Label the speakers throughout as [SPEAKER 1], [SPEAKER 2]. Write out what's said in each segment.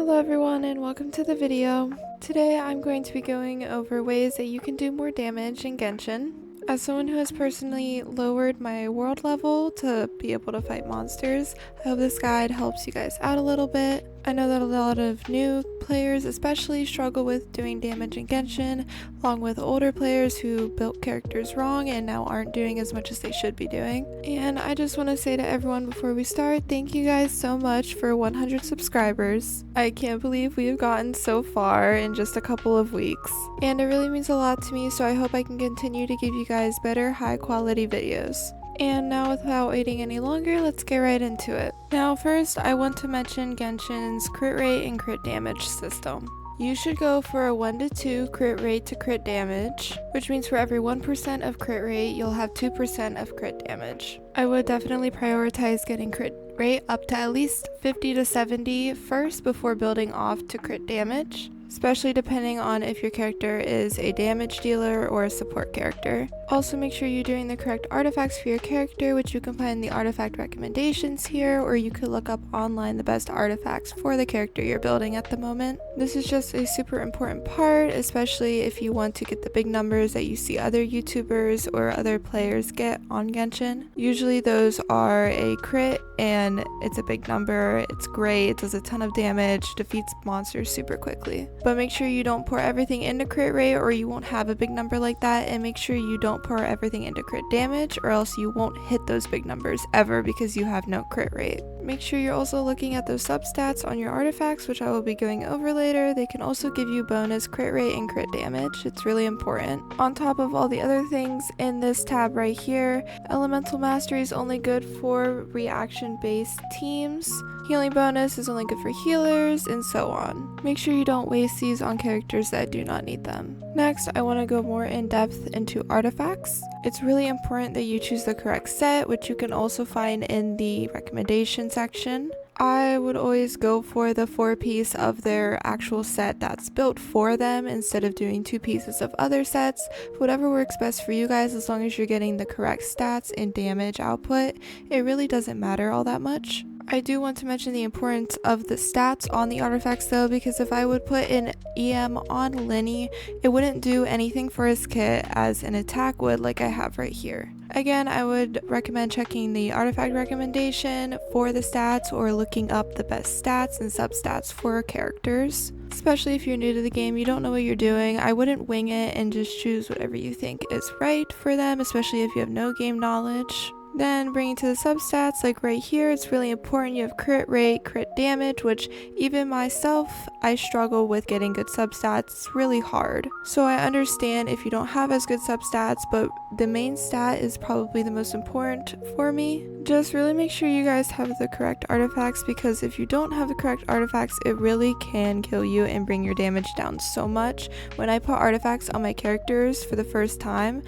[SPEAKER 1] Hello everyone and welcome to the video. Today I'm going to be going over ways that you can do more damage in Genshin. As someone who has personally lowered my world level to be able to fight monsters, I hope this guide helps you guys out a little bit. I know that a lot of new players especially struggle with doing damage in Genshin, along with older players who built characters wrong and now aren't doing as much as they should be doing. And I just want to say to everyone before we start, thank you guys so much for 100 subscribers. I can't believe we have gotten so far in just a couple of weeks. And it really means a lot to me, so I hope I can continue to give you guys better, high quality videos. And now without waiting any longer, let's get right into it. Now first, I want to mention Genshin's crit rate and crit damage system. You should go for a 1 to 2 crit rate to crit damage, which means for every 1% of crit rate, you'll have 2% of crit damage. I would definitely prioritize getting crit rate up to at least 50 to 70 first before building off to crit damage, especially depending on if your character is a damage dealer or a support character. Also make sure you're doing the correct artifacts for your character, which you can find in the artifact recommendations here, or you could look up online the best artifacts for the character you're building at the moment. This is just a super important part, especially if you want to get the big numbers that you see other YouTubers or other players get on Genshin. Usually those are a crit and it's a big number, it's great, it does a ton of damage, defeats monsters super quickly. But make sure you don't pour everything into crit rate or you won't have a big number like that, and make sure you don't pour everything into crit damage or else you won't hit those big numbers ever because you have no crit rate. Make sure you're also looking at those substats on your artifacts, which I will be going over later. They can also give you bonus crit rate and crit damage. It's really important. On top of all the other things in this tab right here, Elemental Mastery is only good for reaction-based teams. Healing bonus is only good for healers, and so on. Make sure you don't waste these on characters that do not need them. Next, I want to go more in depth into artifacts. It's really important that you choose the correct set, which you can also find in the recommendation section. I would always go for the 4-piece of their actual set that's built for them instead of doing 2 pieces of other sets. Whatever works best for you guys, as long as you're getting the correct stats and damage output, it really doesn't matter all that much. I do want to mention the importance of the stats on the artifacts though, because if I would put an EM on Lenny, it wouldn't do anything for his kit as an attack would, like I have right here. Again, I would recommend checking the artifact recommendation for the stats or looking up the best stats and substats for characters. Especially if you're new to the game, you don't know what you're doing, I wouldn't wing it and just choose whatever you think is right for them, especially if you have no game knowledge. Then bringing to the substats, like right here, it's really important you have crit rate, crit damage, which even myself, I struggle with getting good substats. It's really hard. So I understand if you don't have as good substats, but the main stat is probably the most important for me. Just really make sure you guys have the correct artifacts, because if you don't have the correct artifacts, it really can kill you and bring your damage down so much. When I put artifacts on my characters for the first time,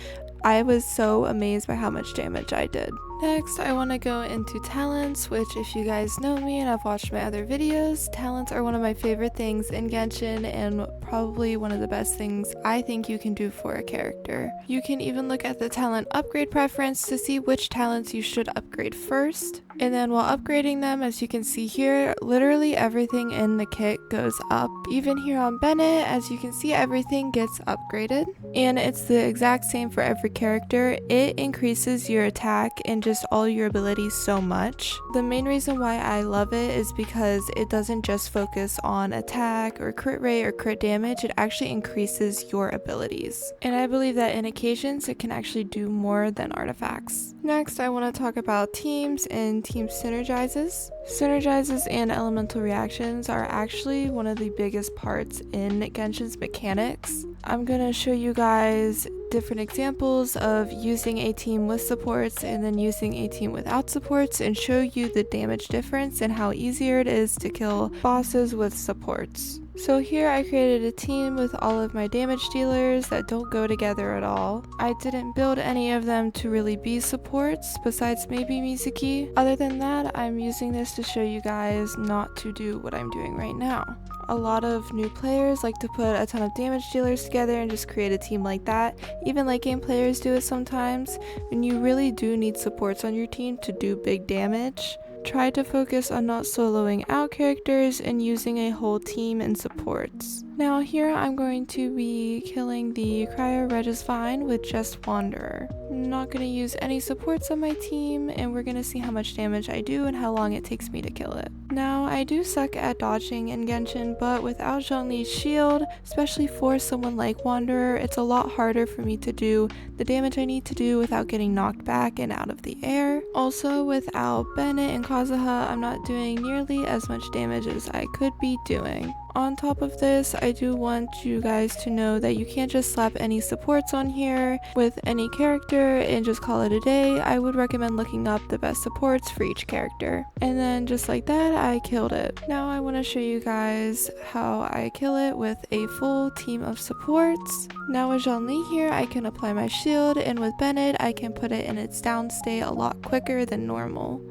[SPEAKER 1] I was so amazed by how much damage I did. Next, I want to go into talents, which if you guys know me and have watched my other videos, talents are one of my favorite things in Genshin and probably one of the best things I think you can do for a character. You can even look at the talent upgrade preference to see which talents you should upgrade first. And then while upgrading them, as you can see here, literally everything in the kit goes up. Even here on Bennett, as you can see, everything gets upgraded. And it's the exact same for every character. It increases your attack and just all your abilities so much. The main reason why I love it is because it doesn't just focus on attack or crit rate or crit damage, it actually increases your abilities. And I believe that in occasions it can actually do more than artifacts. Next, I want to talk about teams and team synergizes. Synergizes and elemental reactions are actually one of the biggest parts in Genshin's mechanics. I'm gonna show you guys different examples of using a team with supports and then using a team without supports, and show you the damage difference and how easier it is to kill bosses with supports. So here I created a team with all of my damage dealers that don't go together at all. I didn't build any of them to really be supports, besides maybe Mizuki. Other than that, I'm using this to show you guys not to do what I'm doing right now. A lot of new players like to put a ton of damage dealers together and just create a team like that. Even late game players do it sometimes, and you really do need supports on your team to do big damage. try to focus on not soloing out characters and using a whole team and supports. Now here I'm going to be killing the Cryo Regisvine with just Wanderer. I'm not going to use any supports on my team, and we're going to see how much damage I do and how long it takes me to kill it. Now I do suck at dodging in Genshin, but without Zhongli's shield, especially for someone like Wanderer, it's a lot harder for me to do the damage I need to do without getting knocked back and out of the air. Also, without Bennett and Kazuha, I'm not doing nearly as much damage as I could be doing. On top of this, I do want you guys to know that you can't just slap any supports on here with any character and just call it a day. I would recommend looking up the best supports for each character. And then just like that, I killed it. Now I want to show you guys how I kill it with a full team of supports. Now with Zhongli here, I can apply my shield, and with Bennett, I can put it in its down state a lot quicker than normal.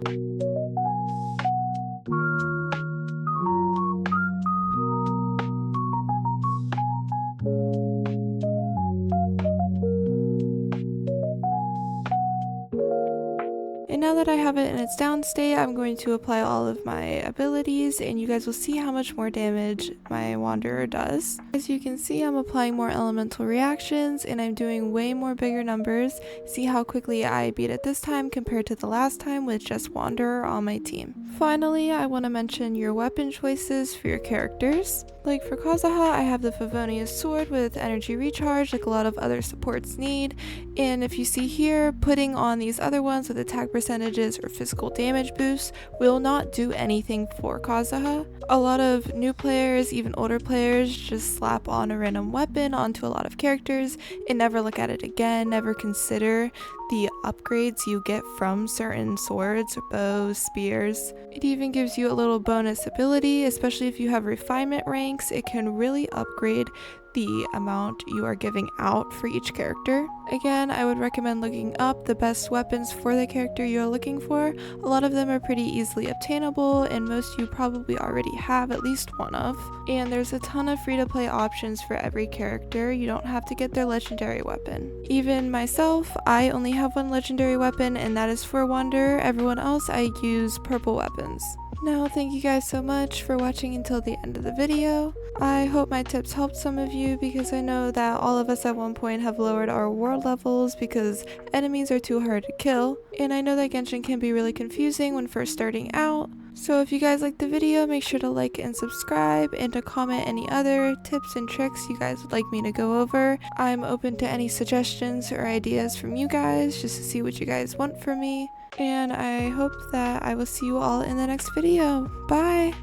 [SPEAKER 1] And now that I have it in its down state, I'm going to apply all of my abilities, and you guys will see how much more damage my Wanderer does. As you can see, I'm applying more elemental reactions, and I'm doing way more bigger numbers. See how quickly I beat it this time compared to the last time with just Wanderer on my team. Finally, I want to mention your weapon choices for your characters. Like for Kazuha, I have the Favonius sword with energy recharge like a lot of other supports need, and if you see here, putting on these other ones with attack percentages or physical damage boosts will not do anything for Kazuha. A lot of new players, even older players, just slap on a random weapon onto a lot of characters and never look at it again, never consider the upgrades you get from certain swords, bows, spears. It even gives you a little bonus ability, especially if you have refinement ranks. It can really upgrade the amount you are giving out for each character. Again, I would recommend looking up the best weapons for the character you're looking for. A lot of them are pretty easily obtainable, and most you probably already have at least one of. And there's a ton of free-to-play options for every character. You don't have to get their legendary weapon. Even myself, I only have one legendary weapon, and that is for Wanderer. Everyone else, I use purple weapons. Now, thank you guys so much for watching until the end of the video. I hope my tips helped some of you, because I know that all of us at one point have lowered our world levels because enemies are too hard to kill, and I know that Genshin can be really confusing when first starting out. So if you guys liked the video, make sure to like and subscribe, and to comment any other tips and tricks you guys would like me to go over. I'm open to any suggestions or ideas from you guys just to see what you guys want from me. And I hope that I will see you all in the next video. Bye!